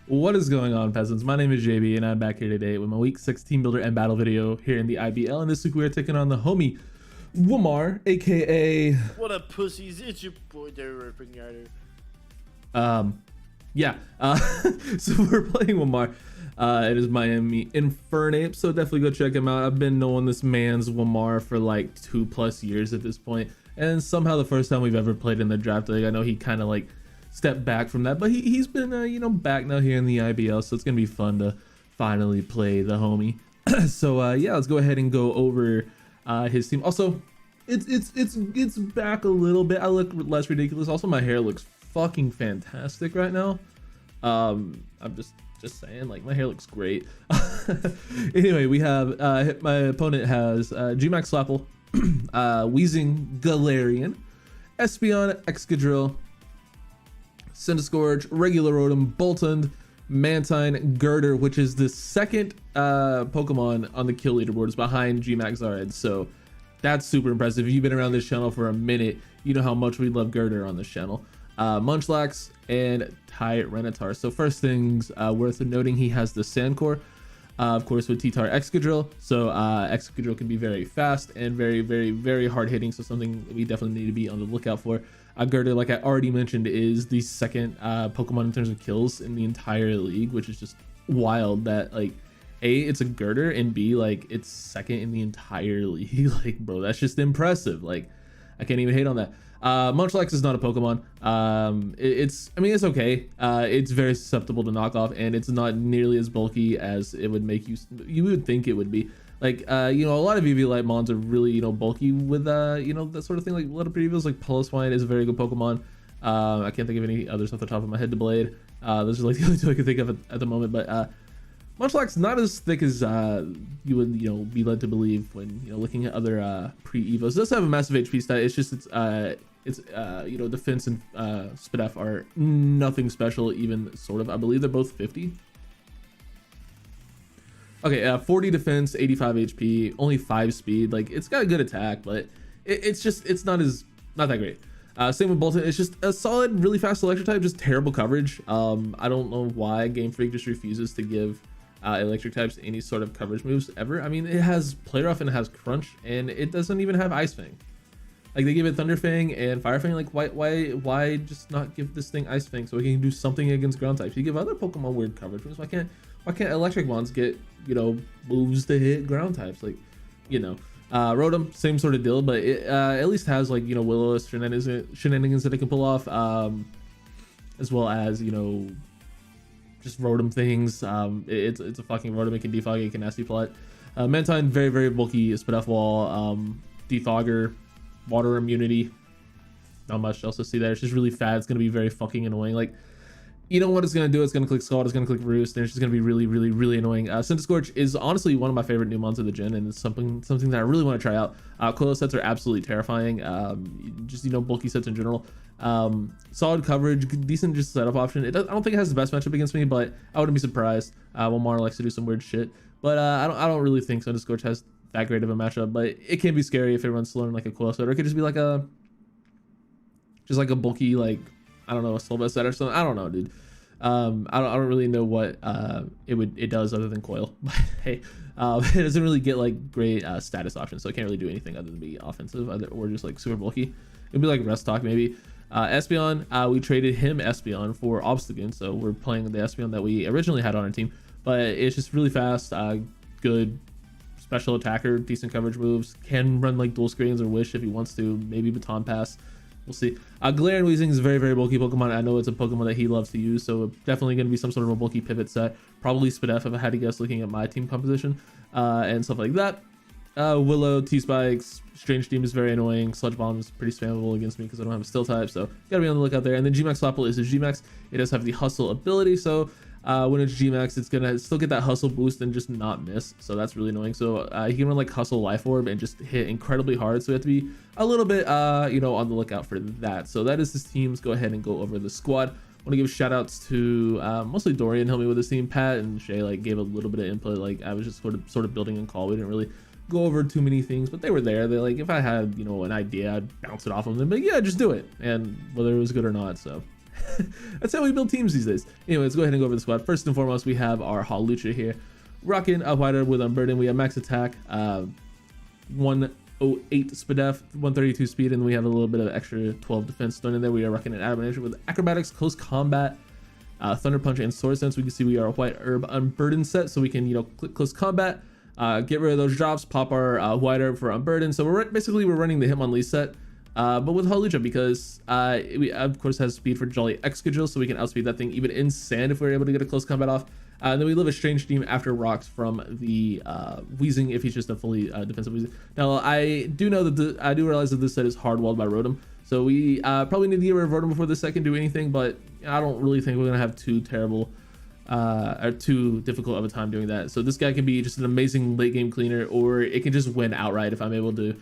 What is going on, peasants? My name is JB and I'm back here today with my week 6 team builder and battle video here in the IBL, and this week we are taking on the homie Wmar, aka what up, pussies? It's your boy there, ripping yarder. So we're playing Wmar. It is Miami Infernapes, so definitely go check him out. I've been knowing this man's Wmar for like 2+ years at this point, and somehow the first time we've ever played in the draft league, I know he kind of like stepped back from that, but he's been back now here in the IBL, so it's gonna be fun to finally play the homie. So yeah, let's go ahead and go over his team. Also, it's back a little bit. I look less ridiculous. Also, my hair looks fucking fantastic right now. I'm just saying, like, my hair looks great. Anyway, we have my opponent has Gmax Slapple, Wheezing Galarian, Espeon Excadrill, Centiskorch, Regular Rotom, Boltund, Mantine, Girder, which is the second Pokemon on the kill leaderboards behind Gmax Zared. So that's super impressive. If you've been around this channel for a minute, you know how much we love Girder on this channel. Munchlax and Tyranitar. So first things worth noting, he has the Sandcore, of course, with T-Tar Excadrill. So Excadrill can be very fast and very hard hitting, so something we definitely need to be on the lookout for. Girder, like I already mentioned, is the second Pokemon in terms of kills in the entire league, which is just wild that, like, A, it's a Girder, and B, like, it's second in the entire league. Like, bro, that's just impressive. Like, I can't even hate on that. Munchlax is not a Pokemon. It's okay. It's very susceptible to knockoff, and it's not nearly as bulky as it would make you would think it would be. Like, a lot of EV-Light Mons are really, bulky with, that sort of thing. Like, a lot of Previos, like Piloswine is a very good Pokemon. I can't think of any others off the top of my head. Blade. Those are like the only two I can think of at the moment. But Munchlax not as thick as you would, be led to believe when, looking at other pre-Evos. It does have a massive HP stat. It's just its defense and Spadef are nothing special, even sort of. I believe they're both 50. Okay, 40 defense, 85 HP, only 5 speed. Like, it's got a good attack, but it's not that great. Same with Boltund. It's just a solid, really fast electric type, just terrible coverage. I don't know why Game Freak just refuses to give electric types any sort of coverage moves ever. I mean, it has Play Rough and it has Crunch, and it doesn't even have Ice Fang. Like, they give it Thunder Fang and Fire Fang. Like, why just not give this thing Ice Fang so it can do something against ground types? You give other Pokemon weird coverage moves. Why can't electric ones get, moves to hit ground types? Like, Rotom, same sort of deal, but it at least has, like, Will-O-Wisp shenanigans that it can pull off, as well as, just Rotom things. It's a fucking Rotom. It can defog, it can nasty plot. Mantine, very bulky Spadef Wall, Defogger, water immunity. Not much else to see there. It's just really fat. It's gonna be very fucking annoying. Like, you know what it's gonna do? It's gonna click Scald, it's gonna click Roost, and it's just gonna be really annoying. Centiskorch is honestly one of my favorite new mons of the gen, and it's something that I really want to try out. Coil sets are absolutely terrifying. Just bulky sets in general. Solid coverage, decent just setup option. I don't think it has the best matchup against me, but I wouldn't be surprised. Wmar likes to do some weird shit, but I don't really think Centiskorch has that great of a matchup. But it can be scary if everyone's slow like a Coil set, or it could just be like a bulky, like, I don't know, a Silva set or something. I don't know, dude. I don't really know what it does other than Coil. But hey, it doesn't really get like great status options, so it can't really do anything other than be offensive or just like super bulky. It'd be like Rest Talk maybe. Espeon, we traded him Espeon for Obstagoon, so we're playing the Espeon that we originally had on our team. But it's just really fast, good special attacker, decent coverage moves, can run like dual screens or Wish if he wants to, maybe Baton Pass. We'll see. Galarian Weezing is a very bulky Pokemon. I know it's a Pokemon that he loves to use, so definitely going to be some sort of a bulky pivot set. Probably Spadef if I had to guess, looking at my team composition and stuff like that. Willow, T-Spikes, Strange Steam is very annoying. Sludge Bomb is pretty spammable against me because I don't have a Steel type, so gotta be on the lookout there. And then Gmax Slapple is a Gmax. It does have the Hustle ability, so when it's Gmax, it's gonna still get that Hustle boost and just not miss, so that's really annoying. So he can run like Hustle Life Orb and just hit incredibly hard, so we have to be a little bit on the lookout for that. So that is his teams. Go ahead and go over the squad. I want to give shout outs to mostly Dorian helped me with his team. Pat and Shay like gave a little bit of input. Like, I was just sort of building and call. We didn't really go over too many things, but they were there. They're like, if I had an idea, I'd bounce it off of them, but yeah, just do it, and whether it was good or not. So That's how we build teams these days. Anyway, let's go ahead and go over the squad. First and foremost, we have our Halucha here. Rocking a Whiter with Unburden. We have max attack, 108 SPDF, 132 speed, and we have a little bit of extra 12 defense thrown in there. We are rocking an Adamantine with acrobatics, close combat, thunder punch, and sword sense. We can see we are a white herb unburden set, so we can, you know, click close combat, get rid of those drops, pop our white herb for unburden. So we're running the Hitmonlee set, but with Halucha, because we of course has speed for Jolly Excadrill, so we can outspeed that thing even in sand if we're able to get a close combat off. And then we live a strange theme after rocks from the Wheezing if he's just a fully defensive Wheezing. Now I do know that I do realize that this set is hard walled by Rotom, so we probably need to get rid of Rotom before this set can do anything, but I don't really think we're gonna have too terrible or too difficult of a time doing that. So this guy can be just an amazing late game cleaner, or it can just win outright if I'm able to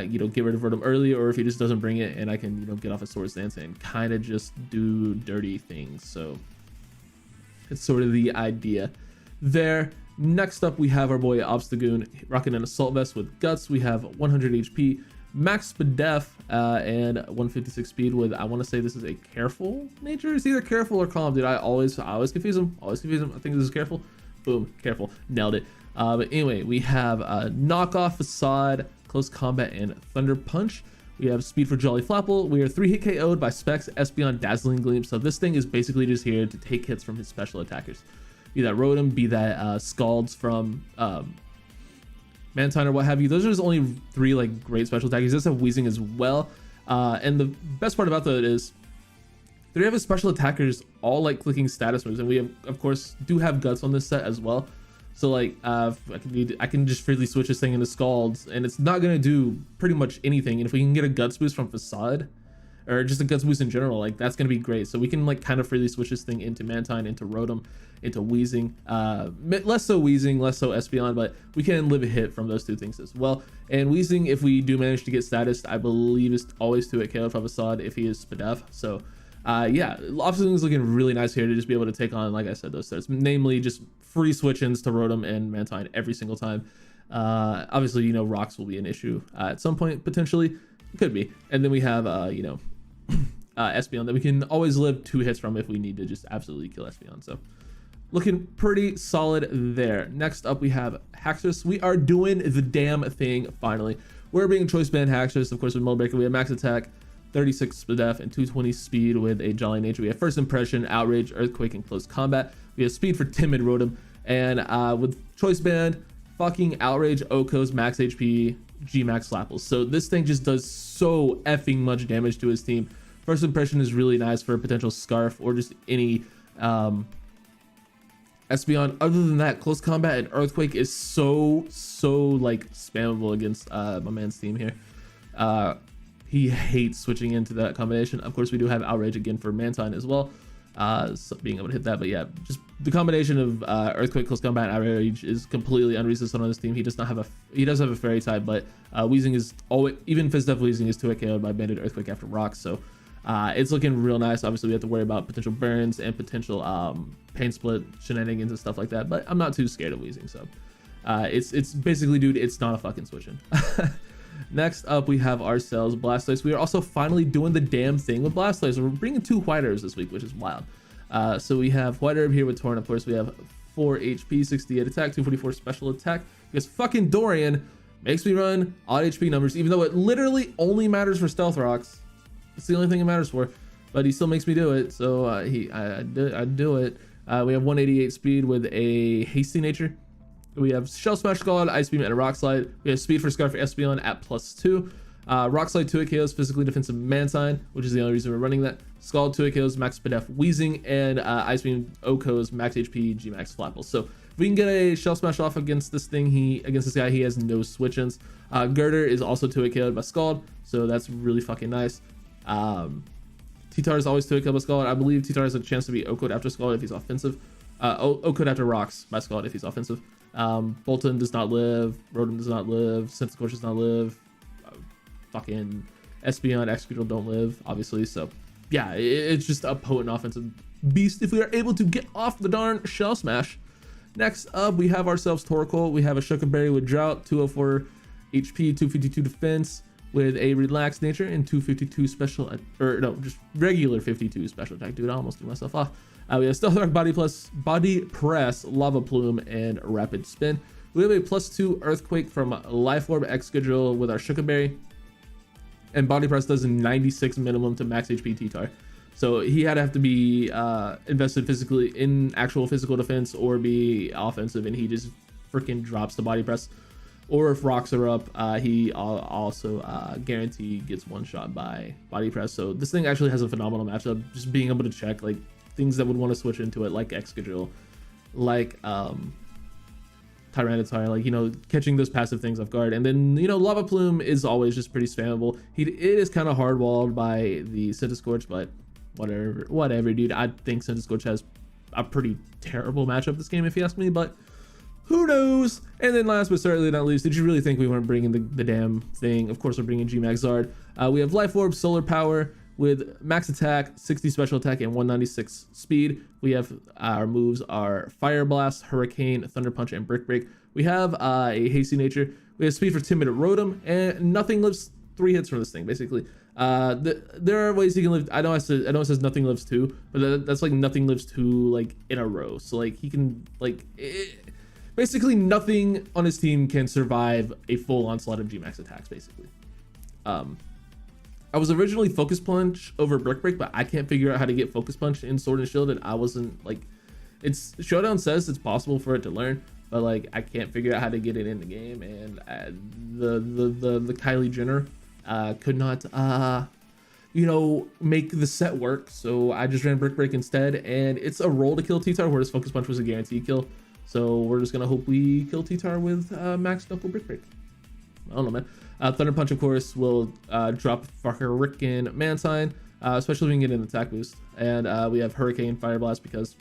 you know, get rid of Rotom early, or if he just doesn't bring it and I can, you know, get off a Swords Dance and kind of just do dirty things. So it's sort of the idea there. Next up, we have our boy Obstagoon rocking an Assault Vest with Guts. We have 100 HP, max SPDF, and 156 speed with, I want to say this is a Careful nature. It's either Careful or Calm, dude. I always confuse them. I think this is Careful. Boom, Careful. Nailed it. But anyway, we have Knockoff, Facade, Close Combat, and Thunder Punch. We have speed for Jolly Flapple. We are 3-hit KO'd by Specs, Espeon, Dazzling Gleam. So this thing is basically just here to take hits from his special attackers. Be that Rotom, be that Scalds from Mantine or what have you. Those are just only 3 like great special attackers. He does have Wheezing as well. And the best part about that is 3 of his special attackers all like clicking status moves. And we have, of course, do have Guts on this set as well. So like I can just freely switch this thing into Scalds, and it's not gonna do pretty much anything. And if we can get a Guts boost from Facade, or just a Guts boost in general, like that's gonna be great. So we can like kind of freely switch this thing into Mantine, into Rotom, into Wheezing. Less so Wheezing, less so Espeon, but we can live a hit from those 2 things as well. And Wheezing, if we do manage to get status, I believe is always 2-hit KO from Facade if he is SPDF. So yeah, Obstagoon is looking really nice here to just be able to take on, like I said, those sets, namely just free switch-ins to Rotom and Mantine every single time. Obviously, you know, rocks will be an issue at some point, potentially. It could be. And then we have, you know, Espeon that we can always live 2 hits from if we need to just absolutely kill Espeon. So looking pretty solid there. Next up, we have Haxorus. We are doing the damn thing finally. We're being choice band Haxorus, of course, with Mold Breaker. We have max attack, 36 SPDF, and 220 speed with a Jolly Nature. We have First Impression, Outrage, Earthquake, and Close Combat. We have speed for Timid Rotom, and with Choice Band, fucking Outrage, Okos, max HP, G-Max Flapples. So this thing just does so effing much damage to his team. First Impression is really nice for a potential Scarf or just any Espeon. Other than that, Close Combat and Earthquake is so like spammable against my man's team here. He hates switching into that combination. Of course, we do have Outrage again for Mantine as well, so being able to hit that. But yeah, just the combination of Earthquake, Close Combat, and Outrage is completely unresistant on this team. He does not have a he does have a Fairy type, but Wheezing is always, even FizzDef Wheezing is 2-hit KO'd by Banded Earthquake after Rocks. So it's looking real nice. Obviously, we have to worry about potential burns and potential pain split shenanigans and stuff like that. But I'm not too scared of Wheezing. So it's basically, dude, it's not a fucking switching. Next up, we have ourselves Blastoise. We are also finally doing the damn thing with Blastoise. We're bringing 2 White Herbs this week, which is wild. So we have White Herb here with Torn. Of course, we have 4 HP, 68 attack, 244 special attack. Because fucking Dorian makes me run odd HP numbers, even though it literally only matters for Stealth Rocks. It's the only thing it matters for. But he still makes me do it, so I do it. We have 188 speed with a Hasty Nature. We have Shell Smash, Scald, Ice Beam, and a Rock Slide. We have Speed for Scarf for Espeon at +2. Rock Slide 2-hit KOs, physically defensive Mantine, which is the only reason we're running that. Scald 2-hit KOs, max SPDF Wheezing, and Ice Beam Okos, max HP, G-Max Flapples. So if we can get a Shell Smash off against this thing, against this guy, he has no switch-ins. Girder is also 2-hit KO'd by Scald, so that's really fucking nice. T-Tar is always 2-hit KO'd by Scald. I believe T-Tar has a chance to be Oko'd after Scald if he's offensive. Oko'd after Rocks by Scald if he's offensive. Bolton does not live, Rotom does not live, Sensor does not live, fucking Espeon, Excadrill don't live, obviously. So yeah, it's just a potent offensive beast if we are able to get off the darn Shell Smash. Next up, we have ourselves Torkoal. We have a Shuckenberry with Drought, 204 HP, 252 defense, with a relaxed nature and 252 special, or no, just regular 52 special attack. Dude, I almost threw myself off. We have Stealth Arc, Body Press, Lava Plume, and Rapid Spin. We have a +2 Earthquake from Life Orb Excadrill with our Shukaberry. And Body Press does a 96 minimum to max HP T-Tar. So he had to have to be invested physically in actual physical defense or be offensive, and he just freaking drops the Body Press. Or if rocks are up, he also guaranteed gets one shot by Body Press. So this thing actually has a phenomenal matchup. Just being able to check like things that would want to switch into it, like Excadrill, like Tyranitar, like, you know, catching those passive things off guard. And then, you know, Lava Plume is always just pretty spammable. It is kind of hard walled by the Centiskorch, but whatever, dude. I think Centiskorch has a pretty terrible matchup this game, if you ask me, but who knows? And then last but certainly not least, did you really think we weren't bringing the damn thing? Of course, we're bringing G-Max Zard. We have Life Orb, Solar Power with max attack, 60 special attack, and 196 speed. We have our moves are Fire Blast, Hurricane, Thunder Punch, and Brick Break. We have a hasty nature. We have speed for Timid Rotom, and nothing lives 3 hits from this thing, basically. There are ways you can live. I know it says nothing lives 2, but that's like nothing lives 2 like in a row. So like he can like basically nothing on his team can survive a full onslaught of G-Max attacks, basically. I was originally Focus Punch over Brick Break, but I can't figure out how to get Focus Punch in Sword and Shield, and I wasn't like, it's Showdown says it's possible for it to learn, but like I can't figure out how to get it in the game, and the Kylie Jenner could not you know, make the set work, so I just ran Brick Break instead, and it's a roll to kill T-Tar, whereas Focus Punch was a guaranteed kill. So we're just gonna hope we kill T-Tar with Max Knuckle Brick Break. I don't know, man. Thunder Punch, of course, will drop Hurricane Mantine, especially if we can get an attack boost. And we have Hurricane, Fire Blast because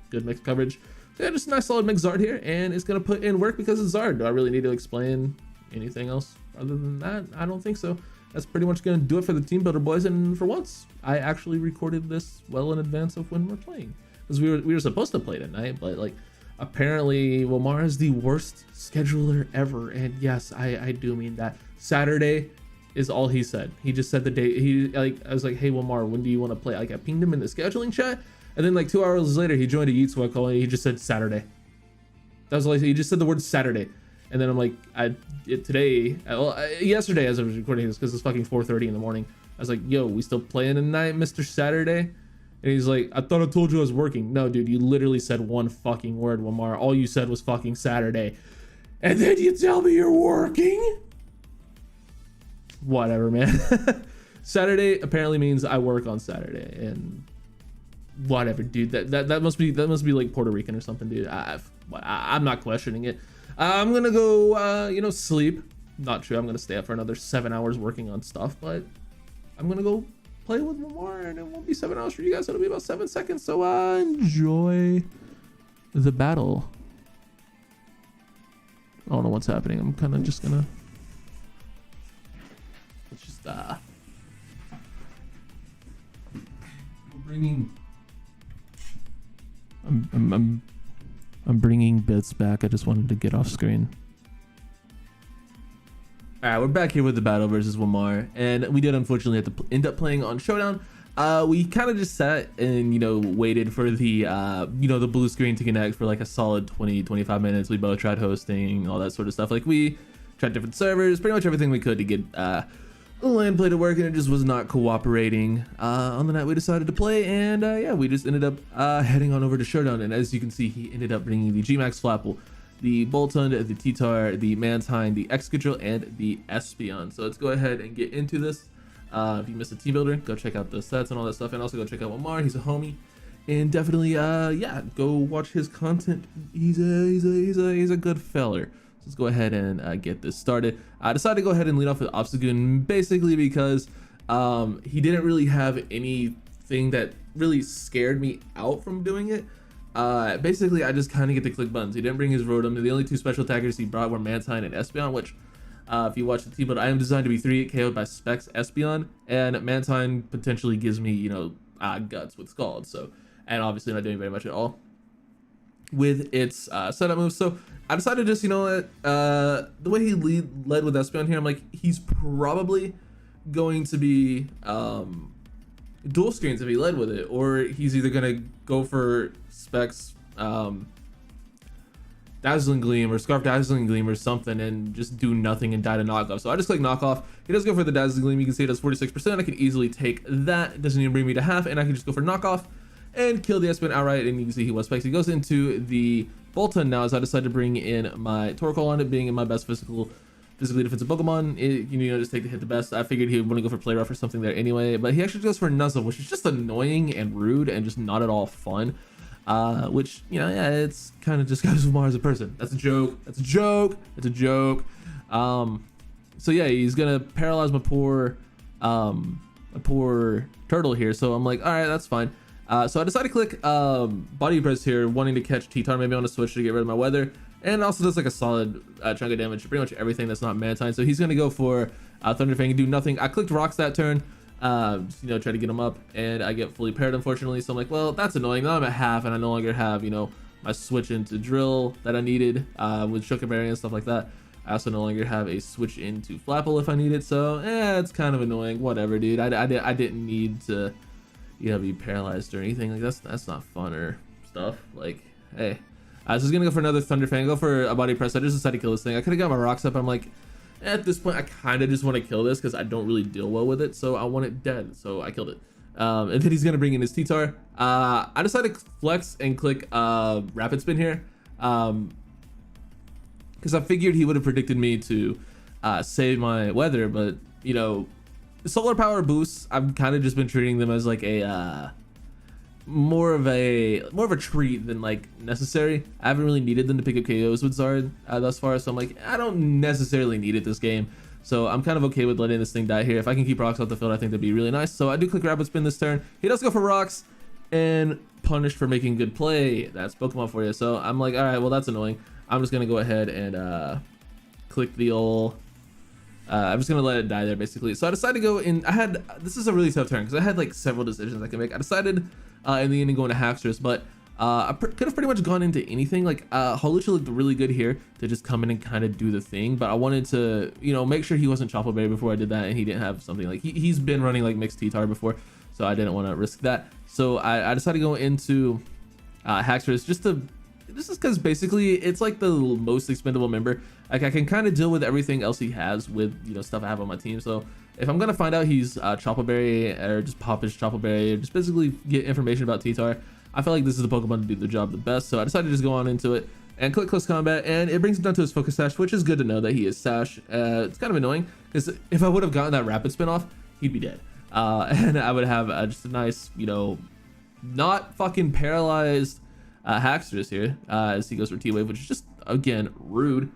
good mix coverage. So yeah, just a nice solid mix Zard here, and it's gonna put in work because it's Zard. Do I really need to explain anything else other than that? I don't think so. That's pretty much gonna do it for the team builder, boys. And for once, I actually recorded this well in advance of when we're playing, because we were supposed to play tonight, but like apparently Wmar is the worst scheduler ever, and yes, I do mean that. Saturday is all he said. He just said the day. I was like, hey Wmar, when do you want to play? Like I pinged him in the scheduling chat, and then like 2 hours later he joined a Yitsuwa call and he just said Saturday. That was like, he just said the word Saturday. And then I'm like, yesterday as I was recording this, because it's fucking 4:30 in the morning, I was like, yo, we still playing tonight, Mr. Saturday? And he's like, I thought I told you I was working. No, dude, you literally said one fucking word, Wmar. All you said was fucking Saturday. And then you tell me you're working? Whatever, man. Saturday apparently means I work on Saturday, and whatever, dude. That must be like Puerto Rican or something, dude. I'm not questioning it. I'm gonna go, you know, sleep. Not true. I'm gonna stay up for another 7 hours working on stuff, but I'm gonna go play with Wmar, and it won't be 7 hours for you guys. It'll be about 7 seconds. So enjoy the battle. I don't know what's happening. I'm kind of just gonna. Let's just I'm bringing bits back. I just wanted to get off screen. All right, we're back here with the battle versus Wmar, and we did unfortunately have to end up playing on Showdown. We kind of just sat and, you know, waited for the you know, the blue screen to connect for like a solid 20-25 minutes. We both tried hosting, all that sort of stuff. Like we tried different servers, pretty much everything we could to get LAN play to work, and it just was not cooperating. On the night we decided to play, and yeah, we just ended up heading on over to Showdown. And as you can see, he ended up bringing the G-Max Flapple, the Boltund, the T-Tar, the Mantine, the Excadrill, and the Espeon. So let's go ahead and get into this. If you missed a team builder, go check out the sets and all that stuff, and also go check out Wmar. He's a homie, and definitely yeah, go watch his content. He's a good feller. Let's go ahead and get this started. I decided to go ahead and lead off with Obstagoon, basically because he didn't really have anything that really scared me out from doing it. Basically, I just kind of get to click buttons. He didn't bring his Rotom. The only 2 special attackers he brought were Mantine and Espeon, which if you watch the team build, I am designed to be 3 KO'd by Specs Espeon, and Mantine potentially gives me, you know, guts with Scald. So, and obviously not doing very much at all with its setup moves. So I decided just, you know what, the way he led with Espeon here, I'm like, he's probably going to be dual screens if he led with it, or he's either gonna go for Specs Dazzling Gleam or Scarf Dazzling Gleam or something and just do nothing and die to knockoff. So I just click knockoff. He does go for the Dazzling Gleam. You can see it does 46%. I can easily take that. It doesn't even bring me to half, and I can just go for knockoff and kill the Espeon outright. And you can see he was Specs. He goes into the Bolton now as I decide to bring in my Torkoal on it, being in my best physically defensive Pokemon. You know, just take the hit the best. I figured he would want to go for Play Rough or something there anyway, but he actually goes for Nuzzle, which is just annoying and rude and just not at all fun. Which, you know, yeah, it's kind of just goes with Wmar as a person. That's a joke. That's a joke. That's a joke. So yeah, he's gonna paralyze my poor turtle here. So I'm like, all right, that's fine. So I decided to click body press here, wanting to catch T-Tar. Maybe I want to switch to get rid of my weather, and it also does like a solid chunk of damage to pretty much everything that's not Mantine. So he's gonna go for Thunder Fang and do nothing. I clicked Rocks that turn. Just, you know, try to get him up, and I get fully paired, unfortunately. So I'm like, well, that's annoying. Now I'm at half, and I no longer have, you know, my switch into drill that I needed with Chocoberry and stuff like that. I also no longer have a switch into Flapple if I need it. So it's kind of annoying. Whatever, dude. I didn't need to, you know, be paralyzed or anything. Like that's not fun or stuff. Like, hey, so I was gonna go for another Thunder Fang, go for a body press. I just decided to kill this thing. I could have got my rocks up. I'm like, at this point, I kind of just want to kill this because I don't really deal well with it, so I want it dead, so I killed it. And then he's going to bring in his T-Tar. I decided to flex and click Rapid Spin here because I figured he would have predicted me to save my weather, but, you know, solar power boosts, I've kind of just been treating them as like a more of a treat than like necessary. I haven't really needed them to pick up KOs with Zard thus far, so I'm like, I don't necessarily need it this game, so I'm kind of okay with letting this thing die here. If I can keep rocks off the field, I think that'd be really nice. So I do click Rapid Spin this turn. He does go for rocks and punished for making good play. That's Pokemon for you. So I'm like, all right, well, that's annoying. I'm just gonna go ahead and click the old I'm just gonna let it die there basically. So I decided to go in. This is a really tough turn because I had like several decisions I could make. I decided in the end to go into Hackstress, but I could have pretty much gone into anything. Like Holucha looked really good here to just come in and kind of do the thing, but I wanted to, you know, make sure he wasn't Chople Berry before I did that, and he didn't have something like he's been running like mixed T-Tar before, so I didn't want to risk that. So I decided to go into Hackstress just is because basically it's like the most expendable member. Like I can kind of deal with everything else he has with, you know, stuff I have on my team. So if I'm gonna find out he's Chople Berry or just pop his Chople Berry or just basically get information about T-Tar, I feel like this is the Pokemon to do the job the best. So I decided to just go on into it and click Close Combat, and it brings him down to his Focus Sash, which is good to know that he is Sash. It's kind of annoying because if I would have gotten that Rapid Spin off, he'd be dead, and I would have just a nice, you know, not fucking paralyzed Hackstress here as he goes for T-Wave, which is just, again, rude.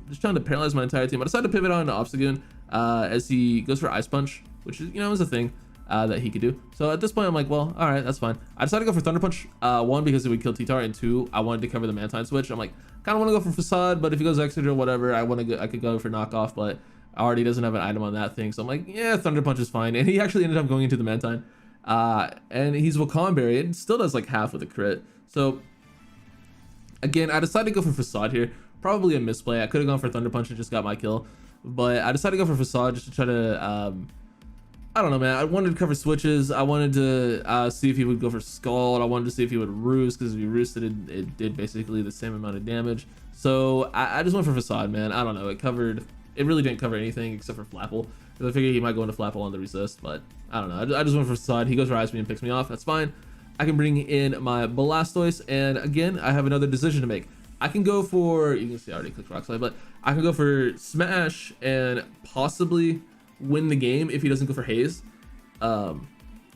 Just trying to paralyze my entire team. I decided to pivot on to Obstagoon as he goes for Ice Punch, which is, you know, is a thing that he could do. So at this point, I'm like, well, all right, that's fine. I decided to go for Thunder Punch, one, because it would kill T-Tar, and two, I wanted to cover the Mantine switch. I'm like, kind of want to go for Facade, but if he goes Exeter or whatever, I could go for Knockoff, but already doesn't have an item on that thing. So I'm like, yeah, Thunder Punch is fine. And he actually ended up going into the Mantine. And he's Wakon Berry. It still does like half with a crit. So again, I decided to go for Facade here. Probably a misplay. I could have gone for Thunder Punch and just got my kill, but I decided to go for Facade just to try to I don't know, man. I wanted to cover switches. I wanted to see if he would go for Scald. I wanted to see if he would roost, because if he roosted, it did basically the same amount of damage. So I just went for Facade, man. I don't know. It really didn't cover anything except for Flapple, because I figured he might go into Flapple on the resist, but I don't know. I just went for Facade. He goes for Ice Beam and picks me off. That's fine. I can bring in my Blastoise, and again, I have another decision to make. I can go for, you can see I already clicked Rock Slide, but I can go for Smash and possibly win the game if he doesn't go for Haze,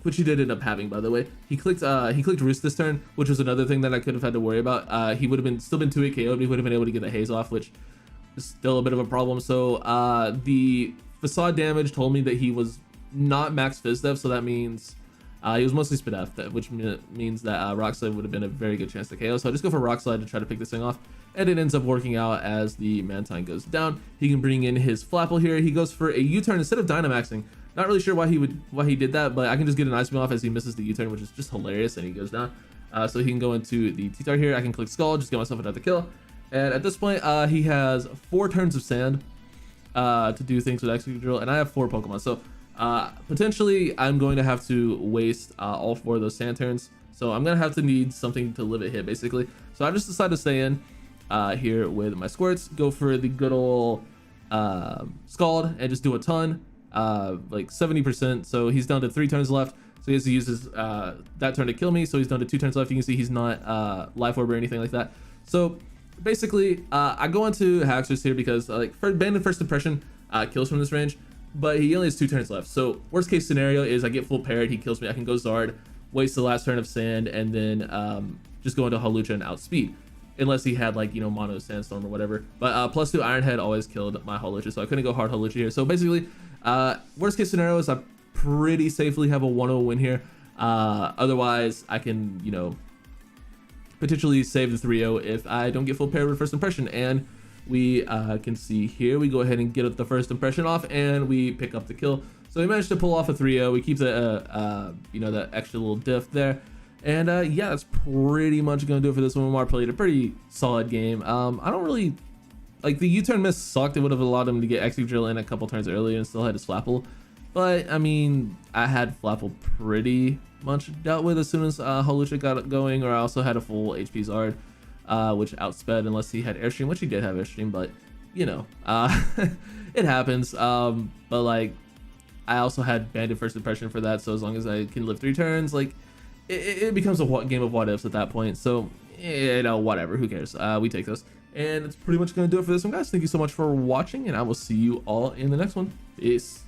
which he did end up having, by the way. He clicked Roost this turn, which was another thing that I could have had to worry about. He would have still been 2-8 KO'd, but he would have been able to get the Haze off, which is still a bit of a problem. So the Facade damage told me that he was not max Fizz Dev, so that means he was mostly Spit F, which means that Rock Slide would have been a very good chance to KO. So I just go for Rock Slide to try to pick this thing off, and it ends up working out as the Mantine goes down. He can bring in his Flapple here. He goes for a U-turn instead of Dynamaxing. Not really sure why he did that, but I can just get an Ice Beam off as he misses the U-turn, which is just hilarious, and he goes down. So he can go into the T-Tar here. I can click Skull, just get myself another kill, And at this point, he has 4 turns of sand to do things with Execute Drill, and I have 4 Pokemon. So potentially, I'm going to have to waste all 4 of those sand turns. So I'm going to have to need something to live a hit, basically. So I just decided to stay in here with my Squirts, go for the good old Scald, and just do a ton, like 70%. So he's down to 3 turns left. So he has to use his, that turn to kill me. So he's down to 2 turns left. You can see he's not Life Orb or anything like that. So basically, I go into Haxorus here because like Banded First Impression kills from this range, but he only has 2 turns left. So worst case scenario is I get full paired, he kills me, I can go Zard, waste the last turn of Sand, and then just go into Hawlucha and outspeed. Unless he had like, you know, Mono Sandstorm or whatever. But +2 Iron Head always killed my Hawlucha, so I couldn't go hard Hawlucha here. So basically, worst case scenario is I pretty safely have a 1-0 win here. Otherwise, I can, you know, potentially save the 3-0 if I don't get full paired with First Impression. And we can see here, we go ahead and get the First Impression off, and we pick up the kill. So we managed to pull off a 3-0. We keep the, you know, that extra little diff there. And yeah, that's pretty much gonna do it for this one. Wmar played a pretty solid game. I don't really like the U-turn miss sucked. It would have allowed him to get Execute Drill in a couple turns earlier and still had his Flapple. But I mean, I had Flapple pretty much dealt with as soon as Hawlucha got going, or I also had a full HP Zard, which outsped unless he had Airstream, which he did have Airstream, but you know, it happens. But like, I also had Banded First Impression for that, so as long as I can live 3 turns, like, it becomes a game of what ifs at that point. So, you know, whatever, who cares? We take this. And it's pretty much going to do it for this one, guys. Thank you so much for watching, and I will see you all in the next one. Peace.